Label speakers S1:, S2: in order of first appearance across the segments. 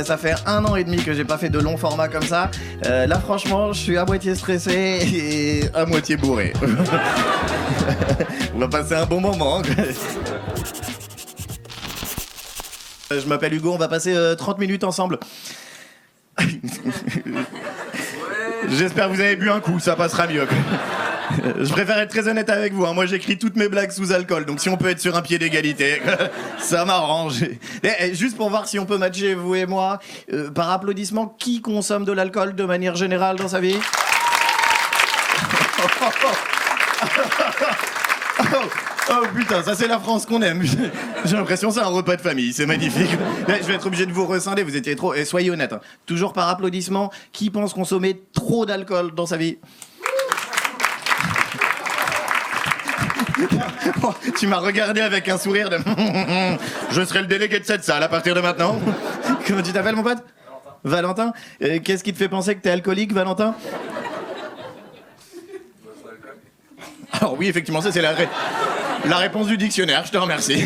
S1: Ça fait 1 an et demi que j'ai pas fait de long format comme ça. Là, franchement, je suis à moitié stressé et à moitié bourré. On va passer un bon moment. Je m'appelle Hugo, on va passer 30 minutes ensemble. J'espère que vous avez bu un coup, ça passera mieux. Je préfère être très honnête avec vous, hein. Moi j'écris toutes mes blagues sous alcool, donc si on peut être sur un pied d'égalité, ça m'arrange. Juste pour voir si on peut matcher vous et moi, par applaudissement, qui consomme de l'alcool de manière générale dans sa vie? Oh putain, ça c'est la France qu'on aime. J'ai l'impression que c'est un repas de famille, c'est magnifique. Je vais être obligé de vous rescinder, vous étiez trop... Et soyez honnête, hein. Toujours par applaudissement, qui pense consommer trop d'alcool dans sa vie? Tu m'as regardé avec un sourire de... Je serai le délégué de cette salle à partir de maintenant. Comment tu t'appelles mon pote? Valentin. Qu'est-ce qui te fait penser que t'es alcoolique, Valentin? Alors oui, effectivement, ça c'est la réponse du dictionnaire, je te remercie.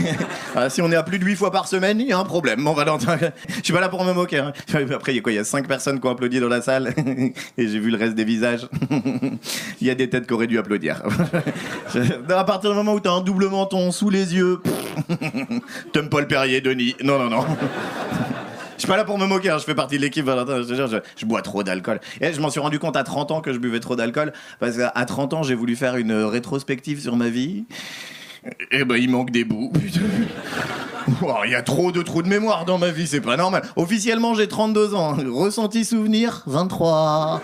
S1: Si on est à plus de 8 fois par semaine, il y a un problème, mon Valentin. Je suis pas là pour me moquer. Hein. Après, il y a 5 personnes qui ont applaudi dans la salle. Et j'ai vu le reste des visages. Il y a des têtes qui auraient dû applaudir. À partir du moment où t'as un double menton sous les yeux... T'aimes pas le Perrier, Denis. Non. Je suis pas là pour me moquer, hein. Je fais partie de l'équipe, Valentin. Je bois trop d'alcool. Et je m'en suis rendu compte à 30 ans que je buvais trop d'alcool. Parce qu'à 30 ans, j'ai voulu faire une rétrospective sur ma vie. Eh ben, il manque des bouts. Il y a trop de trous de mémoire dans ma vie, c'est pas normal. Officiellement, j'ai 32 ans. Ressenti souvenir, 23.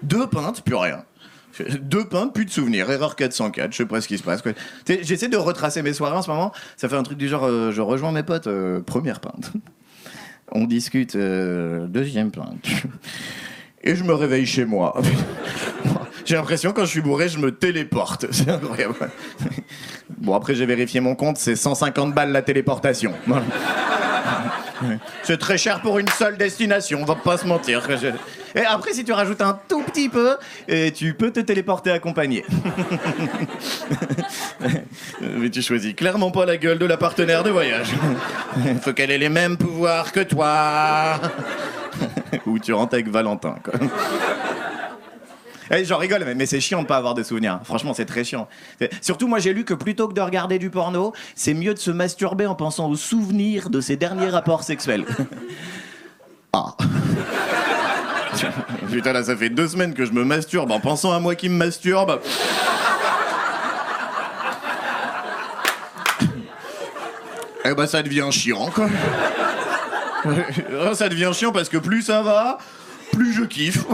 S1: 2 pintes, plus rien. 2 pintes, plus de souvenirs. Erreur 404, je sais pas ce qui se passe. Quoi. J'essaie de retracer mes soirées en ce moment. Ça fait un truc du genre, je rejoins mes potes, première pinte. On discute, 2e pinte. Et je me réveille chez moi. J'ai l'impression quand je suis bourré, je me téléporte. C'est incroyable. Bon, après, j'ai vérifié mon compte, c'est 150 balles la téléportation. C'est très cher pour une seule destination, on va pas se mentir. Et après, si tu rajoutes un tout petit peu, tu peux te téléporter accompagné. Mais tu choisis clairement pas la gueule de la partenaire de voyage. Faut qu'elle ait les mêmes pouvoirs que toi. Ou tu rentres avec Valentin, quoi. J'en rigole, mais c'est chiant de pas avoir de souvenirs. Franchement, c'est très chiant. Surtout, moi, j'ai lu que plutôt que de regarder du porno, c'est mieux de se masturber en pensant aux souvenirs de ses derniers rapports sexuels. Ah. Putain, là, ça fait 2 semaines que je me masturbe en pensant à moi qui me masturbe. Eh ben, ça devient chiant, quoi. Ça devient chiant parce que plus ça va, plus je kiffe.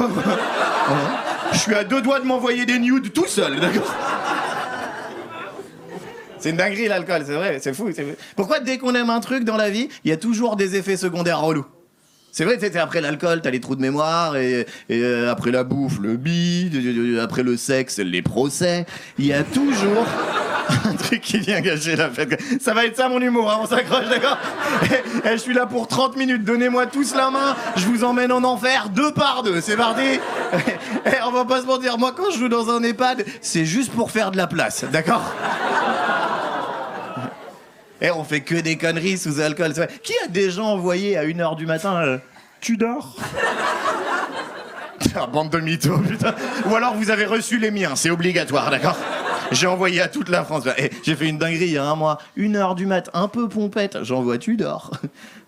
S1: Je suis à 2 doigts de m'envoyer des nudes tout seul, d'accord? C'est une dinguerie l'alcool, c'est vrai, c'est fou. Pourquoi dès qu'on aime un truc dans la vie, il y a toujours des effets secondaires relous? C'est vrai, après l'alcool, t'as les trous de mémoire, et après la bouffe, le bide, après le sexe, les procès. Il y a toujours un truc qui vient gâcher la fête. Ça va être ça mon humour, hein, on s'accroche, d'accord? Je suis là pour 30 minutes, donnez-moi tous la main, je vous emmène en enfer 2 par 2, c'est parti? On va pas se mentir, moi quand je joue dans un EHPAD, c'est juste pour faire de la place, d'accord? On fait que des conneries sous alcool. Qui a déjà envoyé à 1h du matin tu dors? Bande de mythos, putain. Ou alors vous avez reçu les miens, c'est obligatoire, d'accord? J'ai envoyé à toute la France. J'ai fait une dinguerie il y a 1 mois. 1h du matin, un peu pompette, j'envoie tu dors.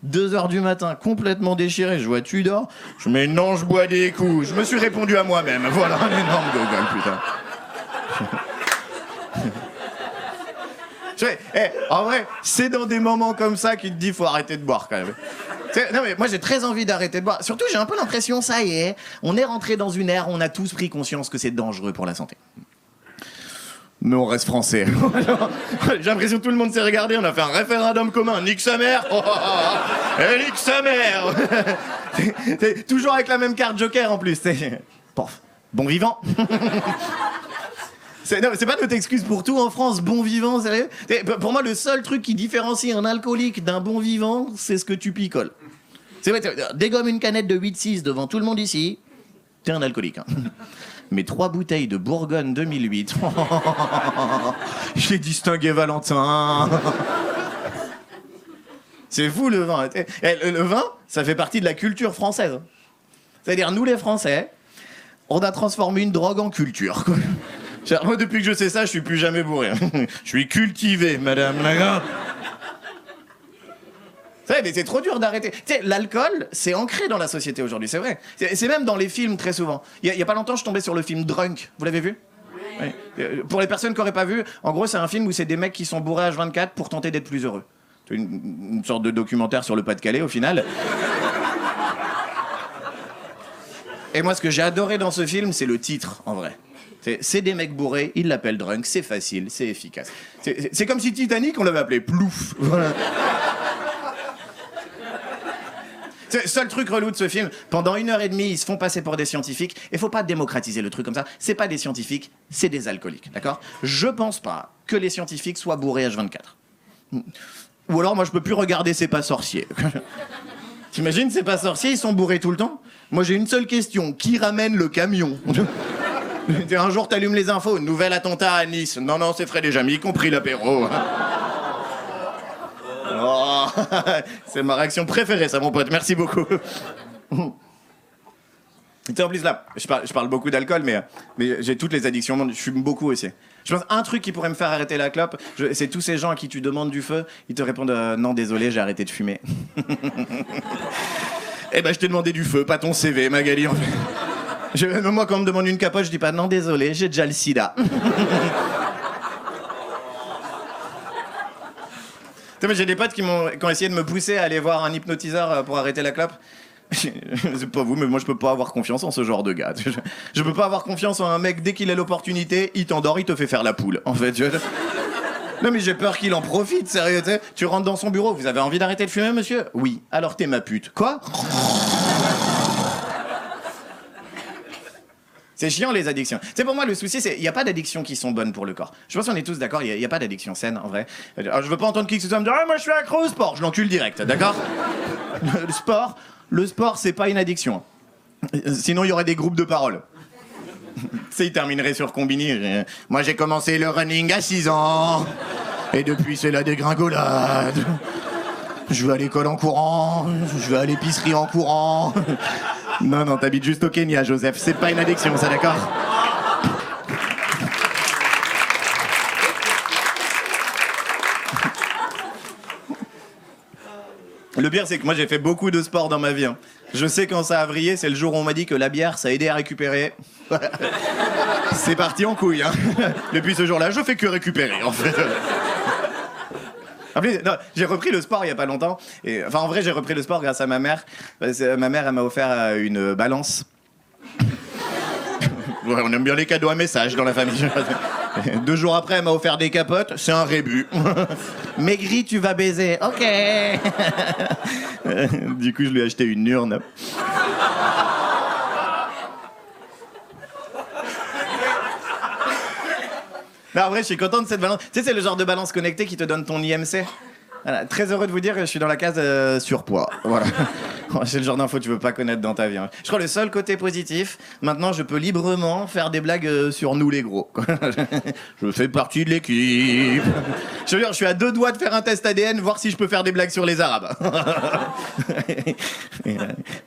S1: 2h du matin, complètement déchiré, je vois tu dors. Mais non, je bois des coups. Je me suis répondu à moi-même. Voilà un énorme gogol, putain. En vrai, c'est dans des moments comme ça qu'il te dit faut arrêter de boire quand même. Non mais moi j'ai très envie d'arrêter de boire. Surtout j'ai un peu l'impression, ça y est, on est rentré dans une ère où on a tous pris conscience que c'est dangereux pour la santé. Mais on reste français. J'ai l'impression que tout le monde s'est regardé, on a fait un référendum commun. Nique sa mère. Nique sa mère. T'es toujours avec la même carte Joker en plus. Pof. Bon vivant. C'est pas notre excuse pour tout en France, bon vivant, sérieux. Pour moi, le seul truc qui différencie un alcoolique d'un bon vivant, c'est ce que tu picoles. C'est vrai, dégomme une canette de 8-6 devant tout le monde ici, t'es un alcoolique. Hein. Mais 3 bouteilles de Bourgogne 2008, j'ai distingué Valentin. C'est fou le vin. Le vin, ça fait partie de la culture française. C'est-à-dire, nous les Français, on a transformé une drogue en culture, quoi. Moi, depuis que je sais ça, je suis plus jamais bourré. Je suis cultivé, madame. Mais c'est trop dur d'arrêter. Tu sais, l'alcool, c'est ancré dans la société aujourd'hui, c'est vrai. C'est même dans les films, très souvent. Il y a pas longtemps, je tombais sur le film Drunk. Vous l'avez vu ? Oui. Pour les personnes qui n'auraient pas vu, en gros, c'est un film où c'est des mecs qui sont bourrés H24 pour tenter d'être plus heureux. C'est une sorte de documentaire sur le Pas-de-Calais, au final. Et moi, ce que j'ai adoré dans ce film, c'est le titre, en vrai. C'est des mecs bourrés, ils l'appellent Drunk, c'est facile, c'est efficace. C'est comme si Titanic, on l'avait appelé Plouf. Voilà. C'est le seul truc relou de ce film. Pendant 1h30, ils se font passer pour des scientifiques. Et faut pas démocratiser le truc comme ça. C'est pas des scientifiques, c'est des alcooliques, d'accord ? Je pense pas que les scientifiques soient bourrés H24. Ou alors, moi, je peux plus regarder C'est pas sorcier. T'imagines, C'est pas sorcier, ils sont bourrés tout le temps ? Moi, j'ai une seule question. Qui ramène le camion ? Un jour, t'allumes les infos. Nouvel attentat à Nice. Non, c'est frais déjà, y compris l'apéro. Oh, c'est ma réaction préférée, ça, mon pote. Merci beaucoup. En plus, là, je parle beaucoup d'alcool, mais j'ai toutes les addictions. Je fume beaucoup aussi. Je pense un truc qui pourrait me faire arrêter la clope, c'est tous ces gens à qui tu demandes du feu, ils te répondent non, désolé, j'ai arrêté de fumer. Eh ben, je t'ai demandé du feu, pas ton CV, Magali. En fait. Moi, quand on me demande une capote, je dis pas non, désolé, j'ai déjà le sida. J'ai des potes qui ont essayé de me pousser à aller voir un hypnotiseur pour arrêter la clope. C'est pas vous, mais moi je peux pas avoir confiance en ce genre de gars. Je peux pas avoir confiance en un mec, dès qu'il a l'opportunité, il t'endort, il te fait faire la poule. En fait, non mais j'ai peur qu'il en profite, sérieux. Tu rentres dans son bureau, vous avez envie d'arrêter de fumer, monsieur ? Oui. Alors t'es ma pute. Quoi ? C'est chiant, les addictions. C'est pour moi, le souci, c'est il n'y a pas d'addictions qui sont bonnes pour le corps. Je pense qu'on est tous d'accord, il n'y a pas d'addiction saine, en vrai. Alors, je veux pas entendre qui que ce soit me dire « moi, je suis accro au sport !» Je l'encule direct, d'accord ? Le sport, c'est pas une addiction. Sinon, il y aurait des groupes de parole. Tu sais, ils termineraient sur Combini. Moi, j'ai commencé le running à 6 ans. Et depuis, c'est la dégringolade. Je vais à l'école en courant. Je vais à l'épicerie en courant. Non, t'habites juste au Kenya, Joseph. C'est pas une addiction, ça, d'accord ? Le pire, c'est que moi, j'ai fait beaucoup de sport dans ma vie. Hein. Je sais quand ça a vrillé, c'est le jour où on m'a dit que la bière, ça aidait à récupérer. C'est parti en couille. Hein. Depuis ce jour-là, je fais que récupérer, en fait. Non, j'ai repris le sport il y a pas longtemps. En vrai, j'ai repris le sport grâce à ma mère. Ma mère, elle m'a offert une balance. Ouais, on aime bien les cadeaux à message dans la famille. 2 jours après, elle m'a offert des capotes. C'est un rébut. Maigri, tu vas baiser. Ok. Du coup, je lui ai acheté une urne. Non, en vrai, je suis content de cette balance. Tu sais, c'est le genre de balance connectée qui te donne ton IMC. Voilà, très heureux de vous dire que je suis dans la case surpoids. Voilà. C'est le genre d'info que tu veux pas connaître dans ta vie. Hein. Je crois le seul côté positif, maintenant je peux librement faire des blagues sur nous les gros. Je fais partie de l'équipe. Je veux dire, je suis à 2 doigts de faire un test ADN, voir si je peux faire des blagues sur les Arabes.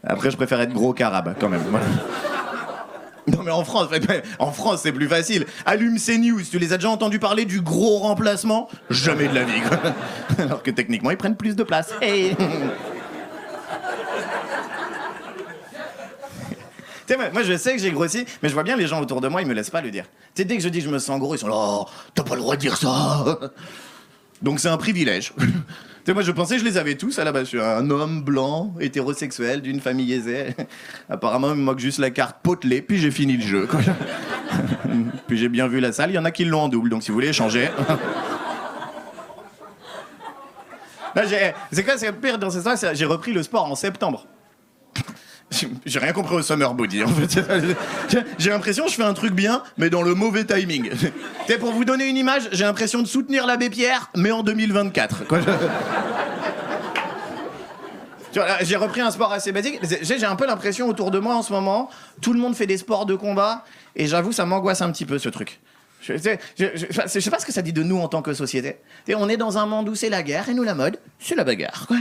S1: Après, je préfère être gros qu'arabe, quand même. Voilà. Non mais en France c'est plus facile. Allume CNews, tu les as déjà entendu parler du gros remplacement ? Jamais de la vie. Alors que techniquement ils prennent plus de place. Hey. Moi je sais que j'ai grossi, mais je vois bien les gens autour de moi, ils me laissent pas le dire. Tu sais, dès que je dis que je me sens gros, ils sont là, oh, t'as pas le droit de dire ça. Donc c'est un privilège. Moi, je pensais que je les avais tous à la base. Je suis un homme blanc, hétérosexuel, d'une famille aisée. Apparemment, il me manque juste la carte potelée, puis j'ai fini le jeu. Puis j'ai bien vu la salle, il y en a qui l'ont en double, donc si vous voulez échanger. Là, c'est quoi, c'est pire dans cette histoire, j'ai repris le sport en septembre. J'ai rien compris au summer body, en fait. J'ai l'impression que je fais un truc bien, mais dans le mauvais timing. Pour vous donner une image, j'ai l'impression de soutenir l'abbé Pierre, mais en 2024. Quoi. J'ai repris un sport assez basique. J'ai un peu l'impression autour de moi en ce moment, tout le monde fait des sports de combat, et j'avoue, ça m'angoisse un petit peu ce truc. Je sais pas ce que ça dit de nous en tant que société. On est dans un monde où c'est la guerre et nous la mode, c'est la bagarre. Quoi.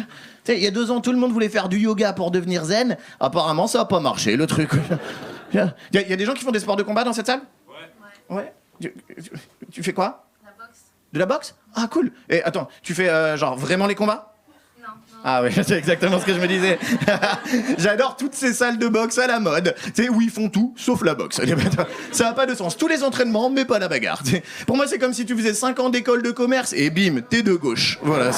S1: Il y a 2 ans, tout le monde voulait faire du yoga pour devenir zen. Apparemment, ça a pas marché le truc. Il y a des gens qui font des sports de combat dans cette salle ? Ouais. Tu fais quoi ?
S2: La boxe.
S1: De la boxe ? Ah cool. Et attends, tu fais genre vraiment les combats ?
S2: Non.
S1: Ah oui, c'est exactement ce que je me disais. J'adore toutes ces salles de boxe à la mode, où ils font tout sauf la boxe. Ça n'a pas de sens. Tous les entraînements, mais pas la bagarre. Pour moi, c'est comme si tu faisais 5 ans d'école de commerce et bim, t'es de gauche. Voilà.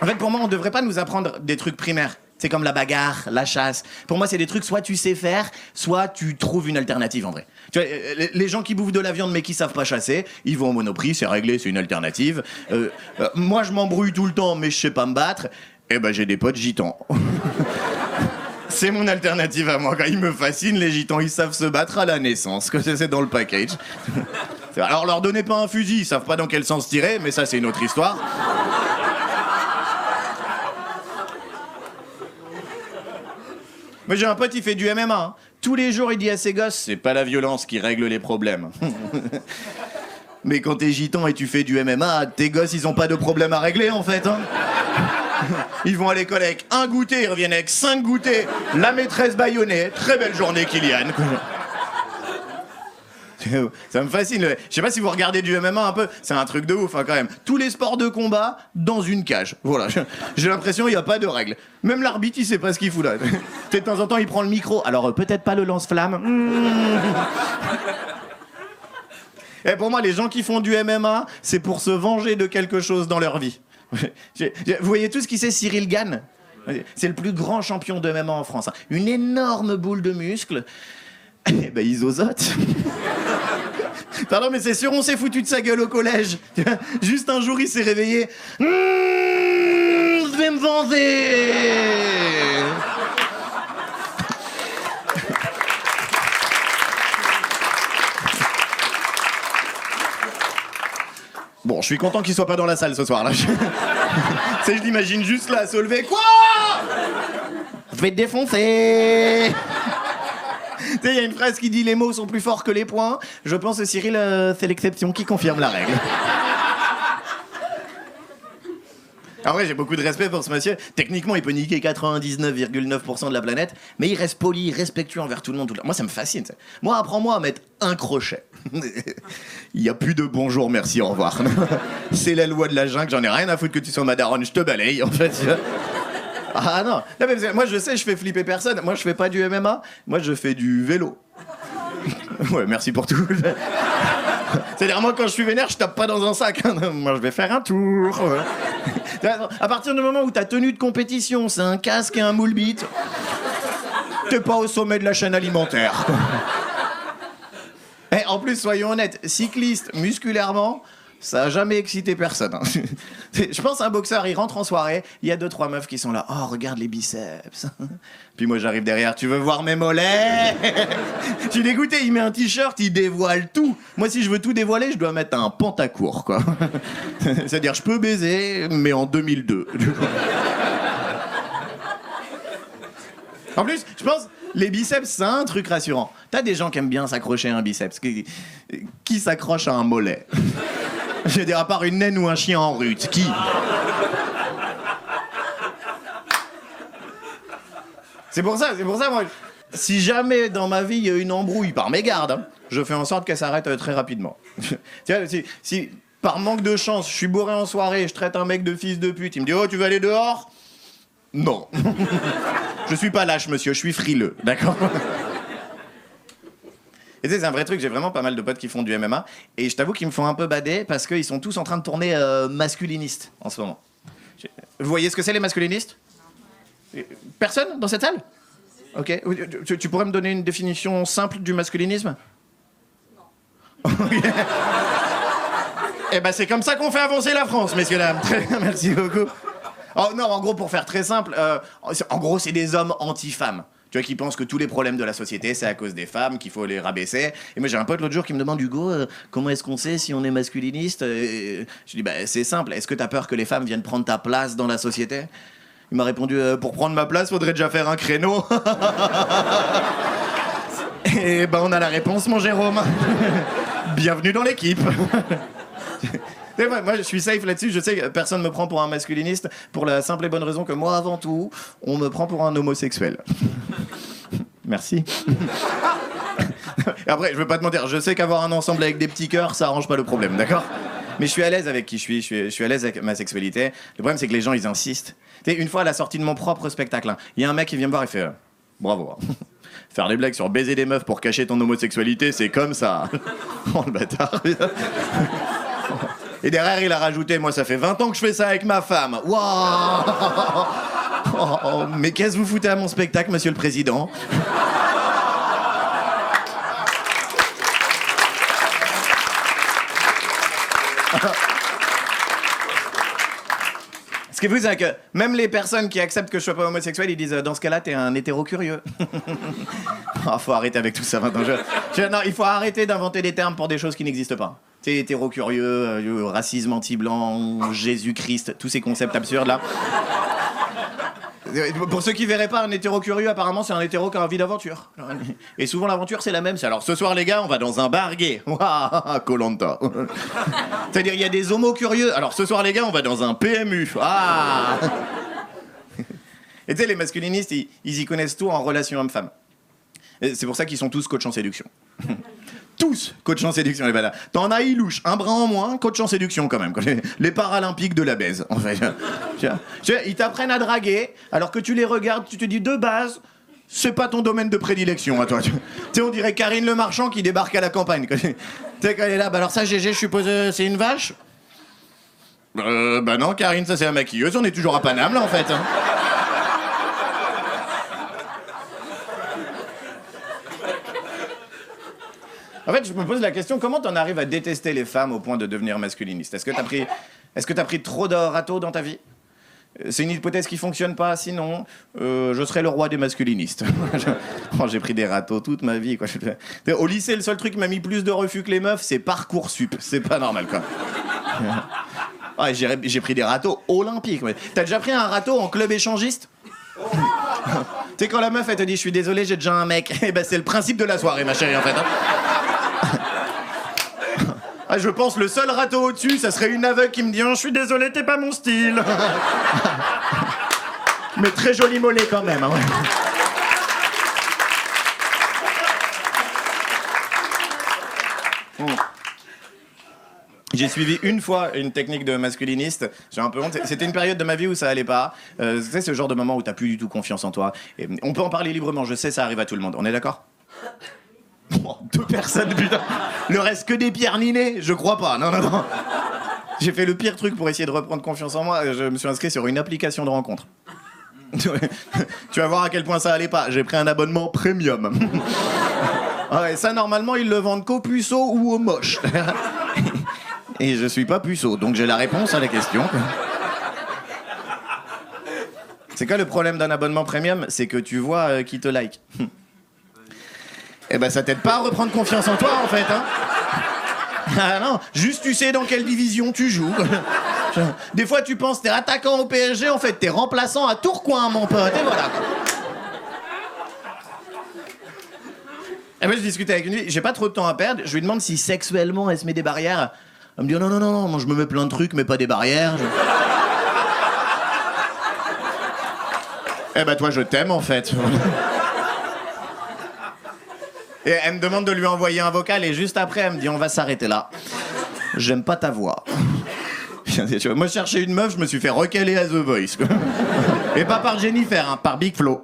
S1: En fait, pour moi, on devrait pas nous apprendre des trucs primaires. C'est comme la bagarre, la chasse. Pour moi, c'est des trucs, soit tu sais faire, soit tu trouves une alternative, en vrai. Tu vois, les gens qui bouffent de la viande mais qui savent pas chasser, ils vont au Monoprix, c'est réglé, c'est une alternative. Moi, je m'embrouille tout le temps, mais je sais pas me battre. Eh ben, j'ai des potes gitans. C'est mon alternative à moi. Quand ils me fascinent, les gitans, ils savent se battre à la naissance. C'est dans le package. Alors, leur donnez pas un fusil, ils savent pas dans quel sens tirer, mais ça, c'est une autre histoire. Mais j'ai un pote, il fait du MMA. Hein. Tous les jours, il dit à ses gosses, c'est pas la violence qui règle les problèmes. Mais quand t'es gitan et tu fais du MMA, tes gosses, ils ont pas de problème à régler, en fait. Hein. Ils vont à l'école avec 1 goûter, ils reviennent avec 5 goûters. La maîtresse bâillonnée. Très belle journée, Kylian. Ça me fascine. Je sais pas si vous regardez du MMA un peu, c'est un truc de ouf hein, quand même. Tous les sports de combat dans une cage. Voilà. J'ai l'impression il y a pas de règles. Même l'arbitre, il sait pas ce qu'il fout là. De temps en temps, il prend le micro. Alors peut-être pas le lance-flamme. Et pour moi, les gens qui font du MMA, c'est pour se venger de quelque chose dans leur vie. Vous voyez tout ce qui c'est Cyril Gane ? C'est le plus grand champion de MMA en France. Hein. Une énorme boule de muscles. Eh ben, ils osotent. Pardon, mais c'est sûr, on s'est foutu de sa gueule au collège. Juste un jour, il s'est réveillé. Je vais me venger. Bon, je suis content qu'il soit pas dans la salle ce soir, là. Je l'imagine juste là, se lever. Quoi ? Je vais te défoncer. Tu sais, il y a une phrase qui dit « Les mots sont plus forts que les poings ». Je pense que Cyril, c'est l'exception qui confirme la règle. En vrai, j'ai beaucoup de respect pour ce monsieur. Techniquement, il peut niquer 99,9% de la planète, mais il reste poli, respectueux envers tout le monde. Moi, ça me fascine. Ça. Moi, apprends-moi à mettre un crochet. Il n'y a plus de bonjour, merci, au revoir. C'est la loi de la jungle, j'en ai rien à foutre que tu sois ma daronne, je te balaye, en fait. Ah non, mais moi je sais, je fais flipper personne. Moi je fais pas du MMA, moi je fais du vélo. Ouais, merci pour tout. C'est-à-dire moi quand je suis vénère, je tape pas dans un sac. Moi je vais faire un tour. À partir du moment où ta tenue de compétition, c'est un casque et un moule bite, t'es pas au sommet de la chaîne alimentaire. Et en plus, soyons honnêtes, cycliste musculairement, ça a jamais excité personne. Hein. Je pense à un boxeur, il rentre en soirée, il y a 2-3 meufs qui sont là. Oh, regarde les biceps. Puis moi, j'arrive derrière. Tu veux voir mes mollets ? Je suis dégoûté. Il met un t-shirt, il dévoile tout. Moi, si je veux tout dévoiler, je dois mettre un pantacourt, quoi. C'est-à-dire, je peux baiser, mais en 2002. En plus, je pense, les biceps, c'est un truc rassurant. T'as des gens qui aiment bien s'accrocher à un biceps. Qui s'accroche à un mollet ? Je veux dire, à part une naine ou un chien en rut, qui ? C'est pour ça, moi, si jamais dans ma vie il y a une embrouille par mégarde, hein, je fais en sorte qu'elle s'arrête très rapidement. Tu vois, si par manque de chance, je suis bourré en soirée, je traite un mec de fils de pute, il me dit « Oh, tu veux aller dehors ?» Non. Je suis pas lâche, monsieur, je suis frileux, d'accord ? Et tu sais, c'est un vrai truc, j'ai vraiment pas mal de potes qui font du MMA, et je t'avoue qu'ils me font un peu bader parce qu'ils sont tous en train de tourner masculinistes en ce moment. Vous voyez ce que c'est les masculinistes ? Personne dans cette salle ? Ok. Tu pourrais me donner une définition simple du masculinisme ? Non. Eh ben c'est comme ça qu'on fait avancer la France, messieurs dames. Très bien, merci beaucoup. Oh non, en gros, pour faire très simple, en gros, c'est des hommes anti-femmes. Tu vois, qui pensent que tous les problèmes de la société, c'est à cause des femmes, qu'il faut les rabaisser. Et moi, j'ai un pote l'autre jour qui me demande, Hugo, comment est-ce qu'on sait si on est masculiniste ? Je dis, bah, c'est simple. Est-ce que t'as peur que les femmes viennent prendre ta place dans la société ? Il m'a répondu pour prendre ma place, faudrait déjà faire un créneau. Et ben on a la réponse, mon Jérôme. Bienvenue dans l'équipe. Moi, je suis safe là-dessus. Je sais que personne me prend pour un masculiniste pour la simple et bonne raison que moi, avant tout, on me prend pour un homosexuel. Merci. Et après, je veux pas te mentir, je sais qu'avoir un ensemble avec des petits cœurs, ça arrange pas le problème, d'accord ? Mais je suis à l'aise avec qui je suis à l'aise avec ma sexualité. Le problème, c'est que les gens, ils insistent. Tu sais, une fois à la sortie de mon propre spectacle, il y a un mec qui vient me voir et fait bravo. Faire des blagues sur baiser des meufs pour cacher ton homosexualité, c'est comme ça. Oh le bâtard. Et derrière, il a rajouté, moi, ça fait 20 ans que je fais ça avec ma femme. Waouh. Mais qu'est-ce que vous foutez à mon spectacle, monsieur le président ? Ce qui est fou, c'est que même les personnes qui acceptent que je sois pas homosexuel, ils disent dans ce cas-là, t'es un hétéro curieux. Oh, faut arrêter avec tout ça maintenant. Non, il faut arrêter d'inventer des termes pour des choses qui n'existent pas. Tu sais, hétéro curieux, racisme anti-blanc, Jésus-Christ, tous ces concepts absurdes là. Pour ceux qui verraient pas, un hétéro curieux, apparemment, c'est un hétéro qui a envie d'aventure. Et souvent, l'aventure, c'est la même. C'est alors, ce soir, les gars, on va dans un bar gay. Waouh, Koh-Lanta. C'est-à-dire, il y a des homos curieux. Alors, ce soir, les gars, on va dans un PMU. Ah. Et tu sais, les masculinistes, ils y connaissent tout en relation homme-femme. Et c'est pour ça qu'ils sont tous coachs en séduction. Tous coach en séduction, les bâtards. T'en as Ilouche, un bras en moins, coach en séduction quand même. Les paralympiques de la baise, en fait. Ils t'apprennent à draguer, alors que tu les regardes, tu te dis de base, c'est pas ton domaine de prédilection à toi. Tu sais, on dirait Karine Le Marchand qui débarque à la campagne. Tu sais, quand elle est là, bah alors ça, GG, je suppose, c'est une vache ? Bah non, Karine, ça c'est la maquilleuse, on est toujours à Paname là en fait. Hein. En fait, je me pose la question, comment t'en arrives à détester les femmes au point de devenir masculiniste ? Est-ce que t'as pris trop de râteaux dans ta vie ? C'est une hypothèse qui fonctionne pas, sinon je serais le roi des masculinistes. J'ai pris des râteaux toute ma vie, quoi. Au lycée, le seul truc qui m'a mis plus de refus que les meufs, c'est Parcoursup. C'est pas normal, quoi. Ouais, j'ai pris des râteaux olympiques. Ouais. T'as déjà pris un râteau en club échangiste ? Tu sais, quand la meuf, elle te dit « Je suis désolé, j'ai déjà un mec », eh ben c'est le principe de la soirée, ma chérie, en fait. Hein. Ah, je pense le seul râteau au-dessus, ça serait une aveugle qui me dit « Je suis désolé, t'es pas mon style ». Mais très joli mollet quand même. Hein, ouais. J'ai suivi une fois une technique de masculiniste, j'ai un peu honte. C'était une période de ma vie où ça allait pas. Tu sais, ce genre de moment où t'as plus du tout confiance en toi. Et on peut en parler librement, je sais, ça arrive à tout le monde. On est d'accord ? Oh, 2 personnes, putain. Le reste que des pierres ninées ? Je crois pas, non. J'ai fait le pire truc pour essayer de reprendre confiance en moi. Je me suis inscrit sur une application de rencontre. Tu vas voir à quel point ça allait pas. J'ai pris un abonnement premium. Ouais, ça, normalement, ils le vendent qu'aux puceaux ou aux moches. Et je suis pas puceau, donc j'ai la réponse à la question. C'est quoi le problème d'un abonnement premium ? C'est que tu vois qui te like. Eh ben ça t'aide pas à reprendre confiance en toi en fait, hein. Ah non, juste tu sais dans quelle division tu joues. Des fois tu penses t'es attaquant au PSG, en fait t'es remplaçant à Tourcoing mon pote, et voilà. Et moi je discutais avec une fille, j'ai pas trop de temps à perdre, je lui demande si sexuellement elle se met des barrières. Elle me dit non, moi je me mets plein de trucs mais pas des barrières. Eh ben toi je t'aime en fait. Et elle me demande de lui envoyer un vocal et juste après elle me dit on va s'arrêter là. J'aime pas ta voix. Moi je cherchais une meuf, je me suis fait recaler à The Voice. Et pas par Jennifer, hein, par Big Flo.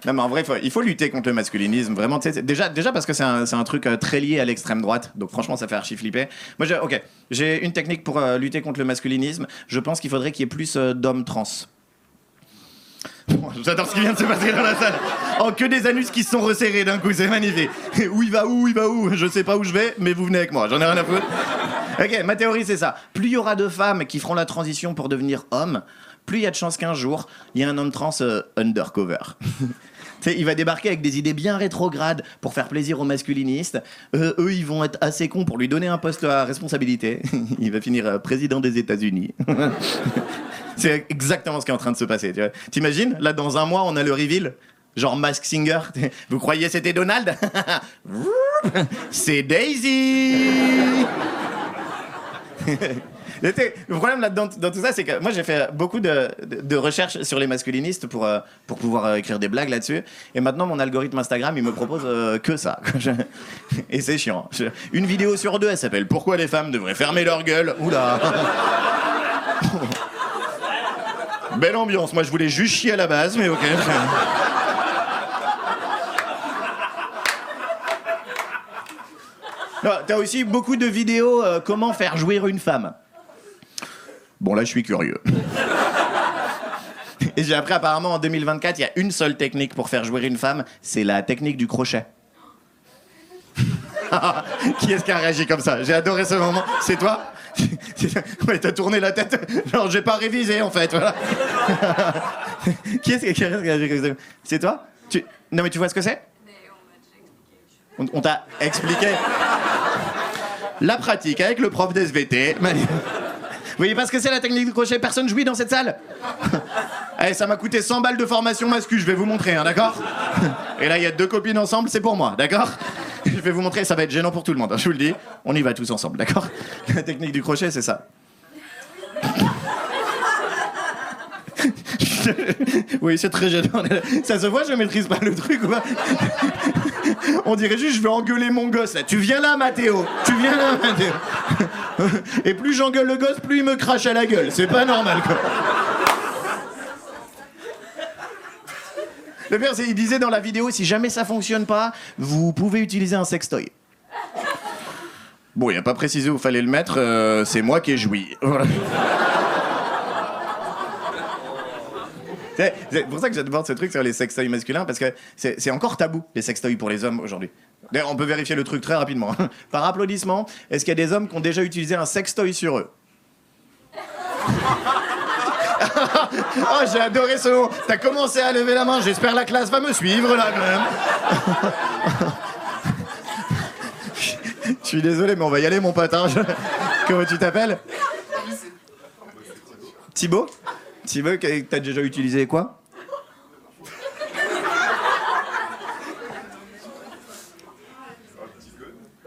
S1: Non mais en vrai, il faut lutter contre le masculinisme, vraiment. Déjà parce que c'est un truc très lié à l'extrême droite, donc franchement ça fait archi flipper. Moi j'ai une technique pour lutter contre le masculinisme. Je pense qu'il faudrait qu'il y ait plus d'hommes trans. J'adore ce qui vient de se passer dans la salle. Oh, que des anus qui se sont resserrés d'un coup, c'est magnifique. Où il va où je sais pas où je vais, mais vous venez avec moi, j'en ai rien à foutre. Ok, ma théorie c'est ça. Plus il y aura de femmes qui feront la transition pour devenir hommes, plus il y a de chances qu'un jour, il y ait un homme trans undercover. sais, il va débarquer avec des idées bien rétrogrades pour faire plaisir aux masculinistes. Eux, ils vont être assez cons pour lui donner un poste à responsabilité. Il va finir président des États-Unis. C'est exactement ce qui est en train de se passer. Tu vois. T'imagines, là, dans un mois, on a le reveal. Genre Mask Singer. Vous croyez c'était Donald? C'est Daisy. Le problème là-dedans, dans tout ça, c'est que moi j'ai fait beaucoup de recherches sur les masculinistes pour pouvoir écrire des blagues là-dessus. Et maintenant, mon algorithme Instagram, il me propose que ça. Et c'est chiant. Une vidéo sur deux, elle s'appelle Pourquoi les femmes devraient fermer leur gueule. Oula. Belle ambiance. Moi, je voulais juste chier à la base, mais ok. T'as aussi beaucoup de vidéos comment faire jouir une femme. Bon, là, je suis curieux. Et j'ai appris apparemment en 2024, il y a une seule technique pour faire jouir une femme, c'est la technique du crochet. Qui est-ce qui a réagi comme ça? J'ai adoré ce moment. C'est toi? Ouais, t'as tourné la tête. Genre, j'ai pas révisé en fait. Voilà. Qui est-ce qui a réagi comme ça? C'est toi? Non, mais tu vois ce que c'est? On t'a expliqué. La pratique avec le prof d'SVT. Vous voyez pas ce que c'est la technique du crochet? Personne jouit dans cette salle? Allez, ça m'a coûté 100 balles de formation mascu, je vais vous montrer, hein, d'accord? Et là, il y a 2 copines ensemble, c'est pour moi, d'accord? Je vais vous montrer, ça va être gênant pour tout le monde, hein, je vous le dis. On y va tous ensemble, d'accord? La technique du crochet, c'est ça. Oui, c'est très gênant. Ça se voit, je maîtrise pas le truc ou pas? On dirait juste, je vais engueuler mon gosse, là. Tu viens là, Mathéo. Tu viens là, Mathéo. Et plus j'engueule le gosse, plus il me crache à la gueule. C'est pas normal, quoi. Le pire, c'est qu'il disait dans la vidéo, si jamais ça fonctionne pas, vous pouvez utiliser un sextoy. Bon, il a pas précisé où fallait le mettre, c'est moi qui ai joui. Voilà. C'est pour ça que j'adore ce truc sur les sextoys masculins, parce que c'est encore tabou, les sextoys pour les hommes aujourd'hui. D'ailleurs, on peut vérifier le truc très rapidement. Par applaudissement, est-ce qu'il y a des hommes qui ont déjà utilisé un sextoy sur eux? Oh, j'ai adoré ce mot. T'as commencé à lever la main, j'espère la classe va me suivre là quand même. Je suis désolé, mais on va y aller, mon pote. Hein. Comment tu t'appelles? Thibaut? Thibaut, t'as déjà utilisé quoi?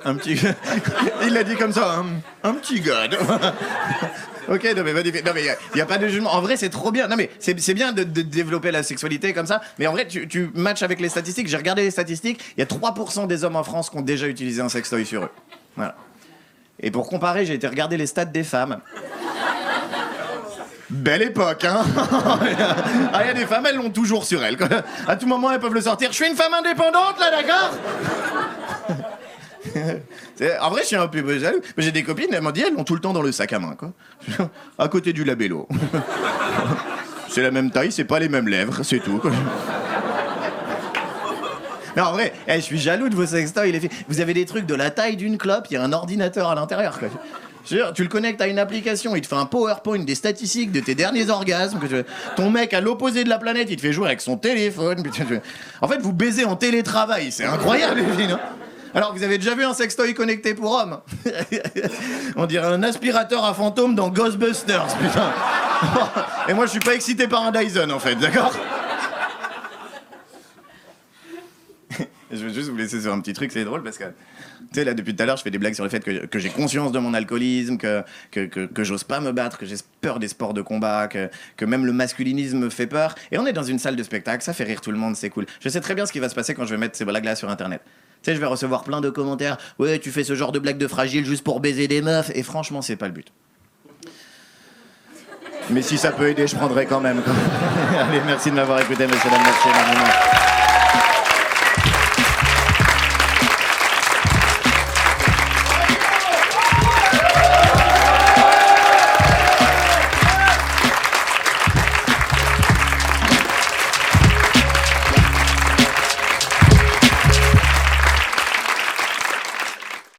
S1: Un petit... Il l'a dit comme ça, un petit god. Ok, non mais il y a pas de jugement. En vrai, c'est trop bien. Non mais c'est bien de développer la sexualité comme ça. Mais en vrai, tu matches avec les statistiques. J'ai regardé les statistiques. Il y a 3% des hommes en France qui ont déjà utilisé un sextoy sur eux. Voilà. Et pour comparer, j'ai été regarder les stats des femmes. Belle époque, hein. Ah, il y a des femmes, elles l'ont toujours sur elles. À tout moment, elles peuvent le sortir. Je suis une femme indépendante, là, d'accord? En vrai, je suis un peu jaloux. Mais j'ai des copines, elles m'ont dit, elles l'ont tout le temps dans le sac à main, quoi. À côté du labello. C'est la même taille, c'est pas les mêmes lèvres, c'est tout, quoi. Non, en vrai, je suis jaloux de vos sextoys, les filles. Vous avez des trucs de la taille d'une clope, il y a un ordinateur à l'intérieur, quoi. Tu le connectes à une application, il te fait un PowerPoint des statistiques de tes derniers orgasmes. Ton mec à l'opposé de la planète, il te fait jouer avec son téléphone. En fait, vous baisez en télétravail, c'est incroyable, les filles, non? Alors, vous avez déjà vu un sextoy connecté pour hommes? On dirait un aspirateur à fantôme dans Ghostbusters, putain. Et moi, je suis pas excité par un Dyson, en fait, d'accord? Je veux juste vous laisser sur un petit truc, c'est drôle parce que, tu sais, là, depuis tout à l'heure, je fais des blagues sur le fait que j'ai conscience de mon alcoolisme, que j'ose pas me battre, que j'ai peur des sports de combat, que même le masculinisme me fait peur. Et on est dans une salle de spectacle, ça fait rire tout le monde, c'est cool. Je sais très bien ce qui va se passer quand je vais mettre ces blagues-là sur Internet. Tu sais, je vais recevoir plein de commentaires. Ouais, tu fais ce genre de blague de fragile juste pour baiser des meufs. Et franchement, c'est pas le but. Mais si ça peut aider, je prendrai quand même. Allez, merci de m'avoir écouté, monsieur, merci énormément.